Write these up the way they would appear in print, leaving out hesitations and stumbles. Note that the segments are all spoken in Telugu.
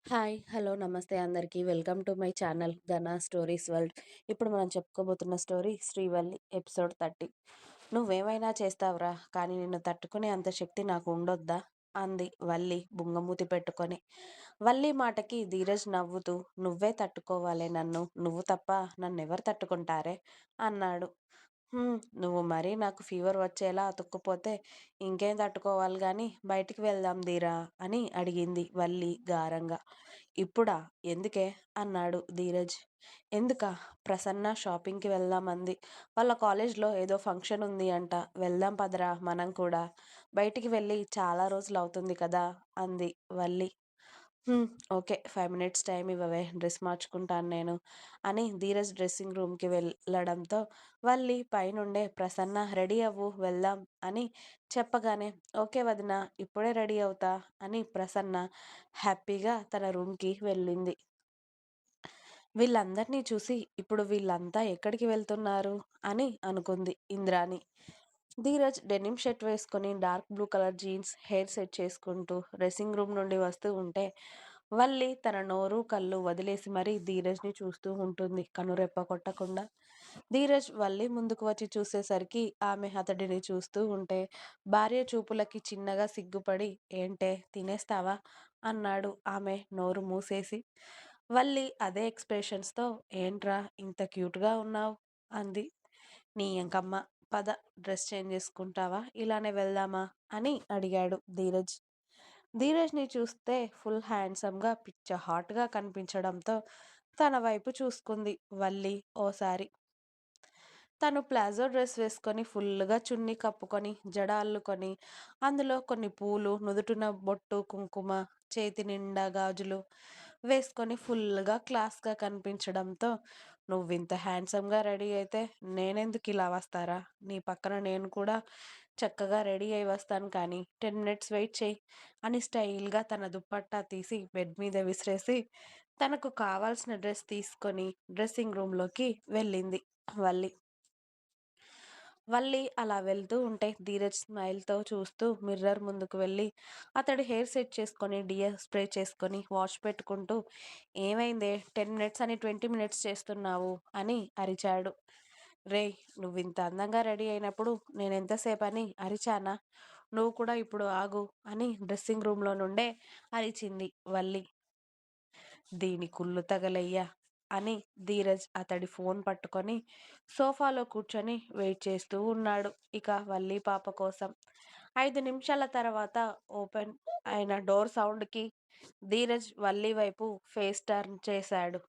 హాయ్! హలో! నమస్తే అందరికీ. వెల్కమ్ టు మై ఛానల్ 'ఘన స్టోరీస్ వరల్డ్'. ఇప్పుడు మనం చెప్పుకోబోతున్న స్టోరీ 'శ్రీవల్లి' ఎపిసోడ్ 30. "నువ్వేమైనా చేస్తావురా, కానీ నిన్ను తట్టుకునే అంత శక్తి నాకు ఉండొద్దా?" అంది వల్లి బుంగమూతి పెట్టుకొని. వల్లి మాటకి ధీరజ్ నవ్వుతూ, "నువ్వే తట్టుకోవాలే నన్ను. నువ్వు తప్ప నన్నెవరు తట్టుకుంటారే?" అన్నాడు. నువ్వు మరీ నాకు ఫీవర్ వచ్చేలా అతుక్కుపోతే ఇంకేం తట్టుకోవాలి గాని బయటికి వెళ్దాం ధీరా అని అడిగింది వల్లి గారంగా. ఇప్పుడా? ఎందుకే? అన్నాడు ధీరజ్. ఎందుకా? ప్రసన్న షాపింగ్కి వెళ్దామంది. వాళ్ళ కాలేజ్లో ఏదో ఫంక్షన్ ఉంది అంట. వెళ్దాం పదరా మనం కూడా. బయటికి వెళ్ళి చాలా రోజులు అవుతుంది కదా అంది వల్లి. హ్మ్. ఓకే. 5 మినిట్స్ టైమ్ ఇవ్వవే, డ్రెస్ మార్చుకుంటాను నేను అని ధీరజ్ డ్రెస్సింగ్ రూమ్‌కి వెళ్ళడంతో వల్లి పైనుండే "ప్రసన్న రెడీ అవ్వు వెళ్దాం" అని చెప్పగానే "ఓకే వదినా, ఇప్పుడే రెడీ అవుతా" అని ప్రసన్న హ్యాపీగా తన రూమ్‌కి వెళ్ళింది. వీళ్ళందరినీ చూసి ఇప్పుడు వీళ్ళంతా ఎక్కడికి వెళ్తున్నారు అని అనుకుంది ఇంద్రాణి. ధీరజ్ డెనిమ్ షర్ట్ వేసుకొని dark blue colour jeans, hair set చేసుకుంటూ డ్రెస్సింగ్ రూమ్ నుండి వస్తూ ఉంటే వల్లి తన నోరు కళ్ళు వదిలేసి మరీ ధీరజ్ని చూస్తూ ఉంటుంది కనురెప్ప కొట్టకుండా. ధీరజ్ వల్లి ముందుకు వచ్చి చూసేసరికి ఆమె అతడిని చూస్తూ ఉంటే భార్య చూపులకి చిన్నగా సిగ్గుపడి ఏంటే తినేస్తావా అన్నాడు ఆమె నోరు మూసేసి. వల్లి అదే ఎక్స్ప్రెషన్స్తో ఏంట్రా ఇంత క్యూట్గా ఉన్నావు అంది. నీ ఎంకమ్మ, పద డ్రెస్ చేంజ్ చేసుకుంటావా ఇలానే వెళ్దామా అని అడిగాడు ధీరజ్. ధీరజ్ని చూస్తే ఫుల్ హ్యాండ్సమ్గా పిచ్చ హాట్గా కనిపించడంతో తన వైపు చూసుకుంది వల్లి ఓసారి. తను ప్లాజో డ్రెస్ వేసుకొని ఫుల్లుగా చున్నీ కప్పుకొని జడ అల్లుకొని అందులో కొన్ని పూలు, నుదుటిన బొట్టు కుంకుమ, చేతి నిండా గాజులు వేసుకొని ఫుల్గా క్లాస్గా కనిపించడంతో నువ్వింత హ్యాండ్సమ్గా రెడీ అయితే నేనెందుకు ఇలా వస్తారా, నీ పక్కన నేను కూడా చక్కగా రెడీ అయి వస్తాను కానీ 10 మినిట్స్ వెయిట్ చేయి అని స్టైల్గా తన దుప్పట్టా తీసి బెడ్ మీద విసిరేసి తనకు కావాల్సిన డ్రెస్ తీసుకొని డ్రెస్సింగ్ రూమ్లోకి వెళ్ళింది వల్లి. వల్లి అలా వెళ్తూ ఉంటే ధీరజ్ స్మైల్తో చూస్తూ మిర్రర్ ముందుకు వెళ్ళి అతడి హెయిర్ సెట్ చేసుకొని డియర్ స్ప్రే చేసుకొని వాష్ పెట్టుకుంటూ ఏమైందే 10 మినిట్స్ అని 20 మినిట్స్ చేస్తున్నావు అని అరిచాడు. రేయ్, నువ్వింత అందంగా రెడీ అయినప్పుడు నేనెంతసేపు అని అరిచానా? నువ్వు కూడా ఇప్పుడు ఆగు అని డ్రెస్సింగ్ రూమ్లో నుండే అరిచింది వల్లి. దీని కుళ్ళు తగలయ్యా అని ధీరజ్ అతడి ఫోన్ పట్టుకొని సోఫాలో కూర్చొని వెయిట్ చేస్తూ ఉన్నాడు ఇక వల్లి పాప కోసం. 5 నిమిషాల తర్వాత ఓపెన్ అయిన డోర్ సౌండ్కి ధీరజ్ వల్లి వైపు ఫేస్ టర్న్ చేశాడు.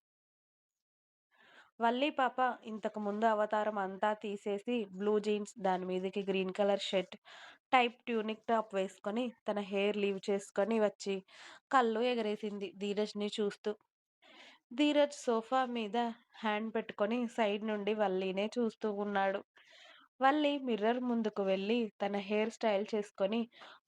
వల్లి పాప ఇంతకు ముందు అవతారం అంతా తీసేసి బ్లూ జీన్స్, దాని మీదకి green colour shirt type tunic top వేసుకొని తన హెయిర్ లీవ్ చేసుకొని వచ్చి కళ్ళు ఎగరేసింది ధీరజ్ని చూస్తూ. ధీరజ్ సోఫా మీద హ్యాండ్ పెట్టుకొని సైడ్ నుండి వల్లీనే చూస్తూ ఉన్నాడు. వల్లి మిర్రర్ ముందుకు వెళ్ళి తన హెయిర్ స్టైల్ చేసుకొని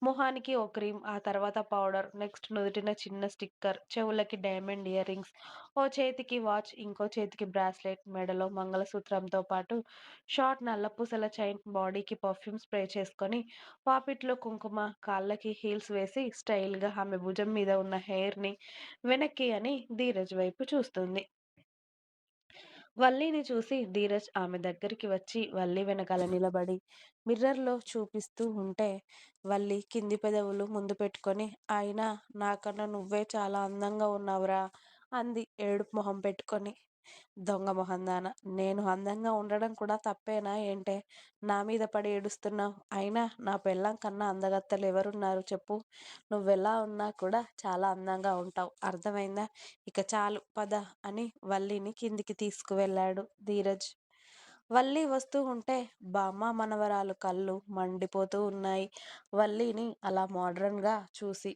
మొహానికి ఓ క్రీమ్, ఆ తర్వాత పౌడర్, నెక్స్ట్ నుదుటిన చిన్న స్టిక్కర్, చెవులకి డైమండ్ ఇయర్ రింగ్స్, ఓ చేతికి వాచ్, ఇంకో చేతికి బ్రాస్లెట్, మెడలో మంగళసూత్రంతో పాటు షార్ట్ నల్లపూసల చైన్, బాడీకి పర్ఫ్యూమ్ స్ప్రే చేసుకొని పాపిట్లో కుంకుమ, కాళ్ళకి హీల్స్ వేసి స్టైల్గా ఆమె భుజం మీద ఉన్న హెయిర్ని వెనక్కి అని ధీరజ్ వైపు చూస్తుంది. వల్లిని చూసి ధీరజ్ ఆమె దగ్గరికి వచ్చి వల్లి వెనకాల నిలబడి మిర్రర్లో చూపిస్తూ ఉంటే వల్లి కింది పెదవులు ముందు పెట్టుకొని అయినా నాకన్నా నువ్వే చాలా అందంగా ఉన్నావురా అంది ఏడుపు మొహం పెట్టుకొని. దొంగ మొహందాన, నేను అందంగా ఉండడం కూడా తప్పేనా ఏంటే? నా మీద పడి ఏడుస్తున్నావు? అయినా నా పెళ్ళాం కన్నా అందగత్తెలు ఎవరున్నారు చెప్పు? నువ్వెలా ఉన్నా కూడా చాలా అందంగా ఉంటావు, అర్థమైందా? ఇక చాలు పద అని వల్లిని కిందికి తీసుకువెళ్ళాడు ధీరజ్. వల్లి వస్తూ ఉంటే బామ్మ మనవరాలు కళ్ళు మండిపోతూ ఉన్నాయి వల్లిని అలా మోడ్రన్గా చూసి.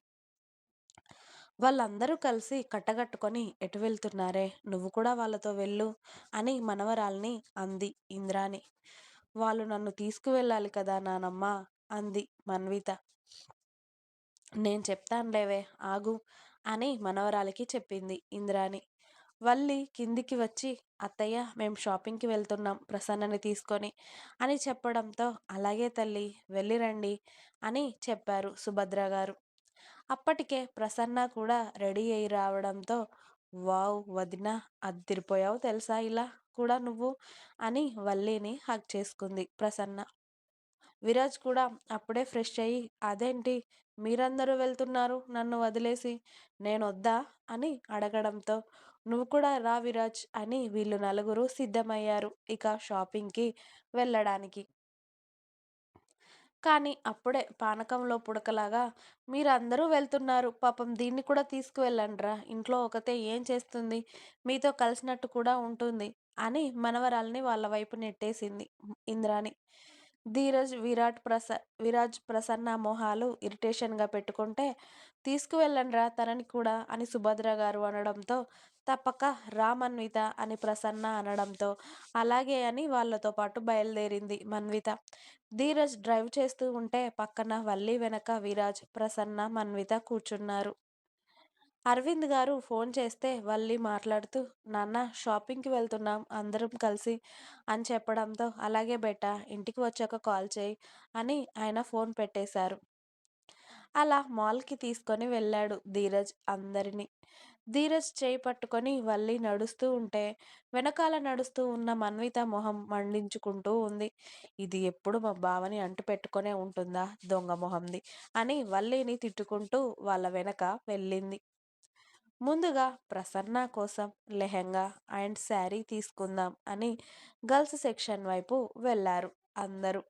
వాళ్ళందరూ కలిసి కట్టగట్టుకొని ఎటు వెళ్తున్నారే, నువ్వు కూడా వాళ్ళతో వెళ్ళు అని మనవరాల్ని అంది ఇంద్రాణి. వాళ్ళు నన్ను తీసుకువెళ్ళాలి కదా నానమ్మ అంది మన్విత. నేను చెప్తానులేవే ఆగు అని మనవరాలికి చెప్పింది ఇంద్రాణి. వల్లి కిందికి వచ్చి అత్తయ్య మేము షాపింగ్కి వెళ్తున్నాం ప్రసన్నని తీసుకొని అని చెప్పడంతో అలాగే తల్లి వెళ్ళిరండి అని చెప్పారు సుభద్ర గారు. అప్పటికే ప్రసన్న కూడా రెడీ అయ్యి రావడంతో, "వావ్! వదిన అద్దిరిపోయావు తెలుసా ఇలా కూడా నువ్వు" అని వల్లిని హగ్ చేసుకుంది ప్రసన్న. విరాజ్ కూడా అప్పుడే ఫ్రెష్ అయ్యి, "అదేంటి మీరందరూ వెళ్తున్నారు నన్ను వదిలేసి, నేనొద్దా" అని అడగడంతో, "నువ్వు కూడా రా విరాజ్" అని వీళ్ళు నలుగురు సిద్ధమయ్యారు ఇక షాపింగ్‌కి వెళ్ళడానికి. కానీ అప్పుడే పానకంలో పుడకలాగా, "మీరందరూ వెళ్తున్నారు. పాపం దీన్ని కూడా తీసుకువెళ్ళండ్రా. ఇంట్లో ఒకతే ఏం చేస్తుంది? మీతో కలిసినట్టు కూడా ఉంటుంది" అని మనవరాల్ని వాళ్ళ వైపు నెట్టేసింది ఇంద్రాణి. విరాజ్, ప్రసన్న మొహాలు ఇరిటేషన్‌గా పెట్టుకుంటే, "తీసుకువెళ్ళండ్రా తనని కూడా" అని సుభద్ర గారు అనడంతో, "తప్పక రా మన్విత" అని ప్రసన్న అనడంతో, అలాగే అని వాళ్ళతో పాటు బయలుదేరింది మన్విత. ధీరజ్ డ్రైవ్ చేస్తూ ఉంటే పక్కన వల్లి వెనక విరాజ్, ప్రసన్న, మన్విత కూర్చున్నారు. అరవింద్ గారు ఫోన్ చేస్తే వల్లి మాట్లాడుతూ, "నాన్న షాపింగ్‌కి వెళ్తున్నాం అందరం కలిసి" అని చెప్పడంతో, "అలాగే బేటా ఇంటికి వచ్చాక కాల్ చేయి" అని ఆయన ఫోన్ పెట్టేశారు. అలా మాల్‌కి తీసుకొని వెళ్ళాడు ధీరజ్ అందరిని. ధీరజ్ చేయి పట్టుకొని వల్లి నడుస్తూ ఉంటే, వెనకాల నడుస్తూ ఉన్న మన్విత మొహం మండించుకుంటూ ఉంది. "ఇది ఎప్పుడు మా బావని అంటిపెట్టుకునే ఉంటుందా దొంగ మొహంది" అని వల్లిని తిట్టుకుంటూ వాళ్ళ వెనక వెళ్ళింది. ముందుగా ప్రసన్న కోసం లెహెంగా అండ్ శారీ తీసుకుందాం అని గర్ల్స్ సెక్షన్ వైపు వెళ్ళారు అందరూ.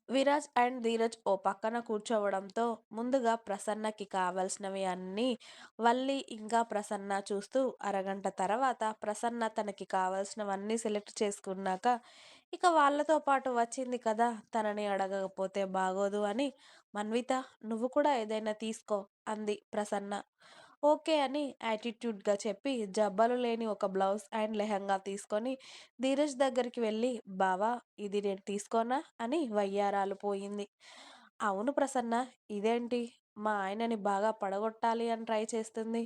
విరాజ్ అండ్ ధీరజ్ ఓ పక్కన కూర్చోవడంతో ముందుగా ప్రసన్నకి కావలసినవి అన్నీ వల్లి ఇంకా ప్రసన్న చూస్తూ అరగంట తర్వాత ప్రసన్న తనకి కావలసినవన్నీ సెలెక్ట్ చేసుకున్నాక, ఇక వాళ్ళతో పాటు వచ్చింది కదా తనని అడగకపోతే బాగోదు అని, "మన్విత నువ్వు కూడా ఏదైనా తీసుకో" అంది ప్రసన్న. ఓకే అని యాటిట్యూడ్గా చెప్పి జబ్బలు లేని ఒక బ్లౌజ్ అండ్ లెహంగా తీసుకొని ధీరజ్ దగ్గరికి వెళ్ళి, "బావా ఇది నేను తీసుకోనా" అని వయ్యారాలు పోయింది. "అవును ప్రసన్న, ఇదేంటి మా ఆయనని బాగా పడగొట్టాలి అని ట్రై చేస్తుంది.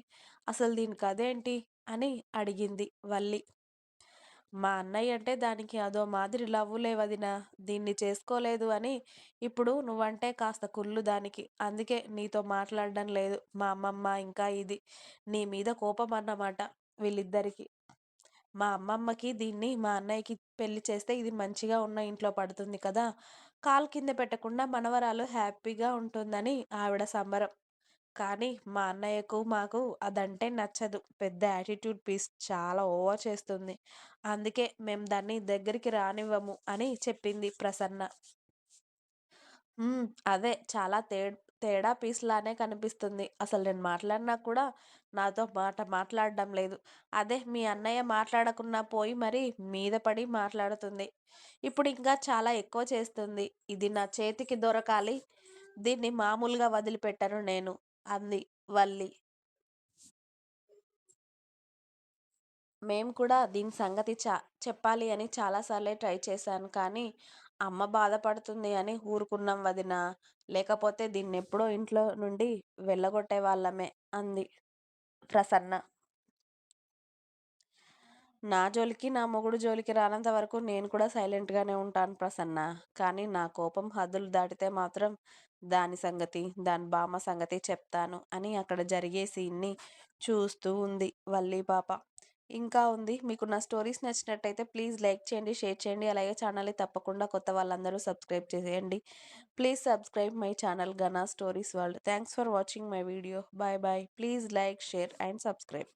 అసలు దీనికి అదేంటి" అని అడిగింది వల్లి. "మా అన్నయ్య అంటే దానికి అదో మాదిరి లవ్వులే వదినా. దీన్ని చేసుకోలేదు అని ఇప్పుడు నువ్వంటే కాస్త కుళ్ళు దానికి. అందుకే నీతో మాట్లాడడం లేదు. మా అమ్మమ్మ ఇంకా ఇది. నీ మీద కోపం అన్నమాట వీళ్ళిద్దరికీ. మా అమ్మమ్మకి దీన్ని మా అన్నయ్యకి పెళ్లి చేస్తే ఇది మంచిగా ఉన్న ఇంట్లో పడుతుంది కదా! కాలు కింద పెట్టకుండా మనవరాలు హ్యాపీగా ఉంటుందని ఆవిడ సంబరం. కానీ మా అన్నయ్యకు, మాకు అదంటే నచ్చదు. పెద్ద యాటిట్యూడ్ పీస్. చాలా ఓవర్ చేస్తుంది. అందుకే మేం దాన్ని దగ్గరికి రానివ్వము" అని చెప్పింది ప్రసన్న. అదే చాలా తేడా పీస్‌లానే కనిపిస్తుంది. అసలు నేను మాట్లాడినా కూడా నాతో మాట మాట్లాడడం లేదు. అదే మీ అన్నయ్య మాట్లాడకున్నా పోయి మరి మీద పడి మాట్లాడుతుంది. ఇప్పుడు ఇంకా చాలా ఎక్కువ చేస్తుంది. ఇది నా చేతికి దొరకాలి. దీన్ని మామూలుగా వదిలిపెట్టను నేను అంది వల్లి. మేము కూడా దీని సంగతి చెప్పాలి అని చాలా సార్లే ట్రై చేశాను. కానీ అమ్మ బాధపడుతుంది అని ఊరుకున్నాం వదినా. లేకపోతే దీన్నెప్పుడో ఇంట్లో నుండి వెళ్ళగొట్టేవాళ్ళమే అంది ప్రసన్న. నా జోలికి, నా మొగుడు జోలికి రానంత వరకు నేను కూడా సైలెంట్‌గానే ఉంటాను ప్రసన్న. కానీ నా కోపం హద్దులు దాటితే మాత్రం దాని సంగతి, దాని బామ్మ సంగతి చెప్తాను అని అక్కడ జరిగే సీన్‌ని చూస్తూ ఉంది వల్లి పాప. ఇంకా ఉంది. మీకు నా స్టోరీస్ నచ్చినట్టయితే ప్లీజ్ లైక్ చేయండి, షేర్ చేయండి. అలాగే ఛానల్‌ని తప్పకుండా కొత్త వాళ్ళందరూ సబ్స్క్రైబ్ చేసేయండి. Please subscribe my channel 'Gana stories world'. Thanks for watching my video. By by. Please like, share and subscribe.